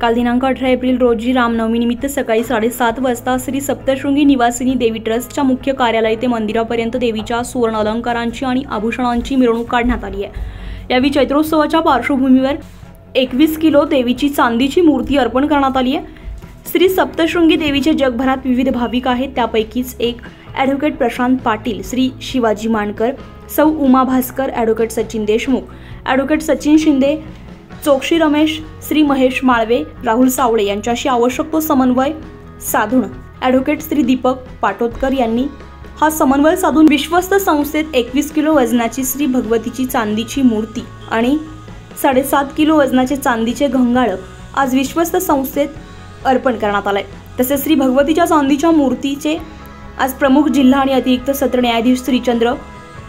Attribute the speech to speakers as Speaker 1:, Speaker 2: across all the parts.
Speaker 1: काल दिनांक 18 एप्रिल रोजी रामनवमीनिमित्त सकाळी 7:30 वाजता श्री सप्तशृंगी निवासिनी देवी ट्रस्टच्या मुख्य कार्यालय ते मंदिरापर्यंत देवीच्या सुवर्ण अलंकारांची आणि आभूषणांची मिरवणूक काढण्यात आली आहे। यावेळी चैत्रोत्सवाच्या पार्श्वभूमीवर 21 किलो देवीची चांदीची मूर्ती अर्पण करण्यात आली आहे। श्री सप्तशृंगी देवीचे जगभरात विविध भाविक आहेत, त्यापैकीच एक ॲडव्होकेट प्रशांत पाटील, श्री शिवाजी मानकर, सौ उमा भास्कर, ॲडव्होकेट सचिन देशमुख, ॲडव्होकेट सचिन शिंदे, चोक्षी रमेश, श्री महेश माळवे, राहुल सावळे यांच्याशी आवश्यक तो समन्वय साधून ॲडव्होकेट श्री दीपक पाटोदकर यांनी हा समन्वय साधून विश्वस्त संस्थेत 21 किलो वजनाची श्री भगवतीची चांदीची मूर्ती आणि 7.5 किलो वजनाचे चांदीचे घंगाळ आज विश्वस्त संस्थेत अर्पण करण्यात आले। तसेच श्री भगवतीच्या चांदीच्या मूर्तीचे आज प्रमुख जिल्हा आणि अतिरिक्त सत्र न्यायाधीश श्रीचंद्र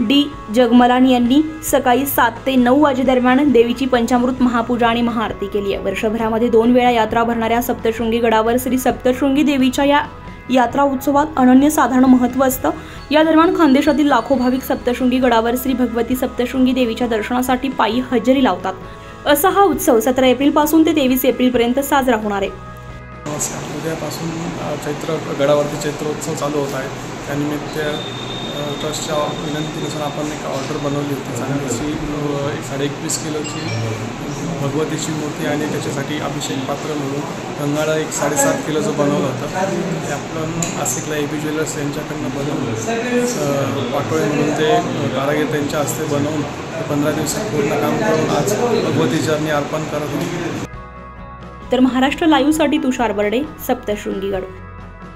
Speaker 1: डी जगमलान यांनी सकाळी 7 ते 9 वाजेदरम्यान देवीची पंचामृत महापूजा आणि महाआरती केली आहे। वर्षभरामध्ये 2 वेळा यात्रा भरणाऱ्या सप्तशृंगी गडावर श्री सप्तशृंगी देवीच्या या यात्रा उत्सवात अनन्यसाधारण महत्त्व असतं। या दरम्यान खानदेशातील लाखो भाविक सप्तशृंगी गडावर श्री भगवती सप्तशृंगी देवीच्या दर्शनासाठी पायी हजेरी लावतात। असा हा उत्सव 17 एप्रिल पासून ते 23 एप्रिल पर्यंत साजरा होणार आहे।
Speaker 2: नमस्कार। उद्यापासून चैत्र गडावरती चैत्रोत्सव चालू होत आहे। त्यानिमित्त ट्रस्टच्या विनंतीनुसार आपण एक ऑर्डर बनवली होती चांदीची 21.5 किलोची भगवतीची मूर्ती आणि त्याच्यासाठी अभिषेक पात्र म्हणून गंगाळा 7.5 किलोचं बनवलं होतं। ते आपण नाशिकला AB ज्वेलर्स यांच्याकडनं बनवून पाटोळे म्हणून ते कारागीर त्यांच्या हस्ते बनवून 15 दिवसात पूर्ण काम करून आज भगवतीच्या अर्पण करत होतो।
Speaker 1: तर महाराष्ट्र लाईव्हसाठी तुषार बर्डे, सप्तशृंगी गड।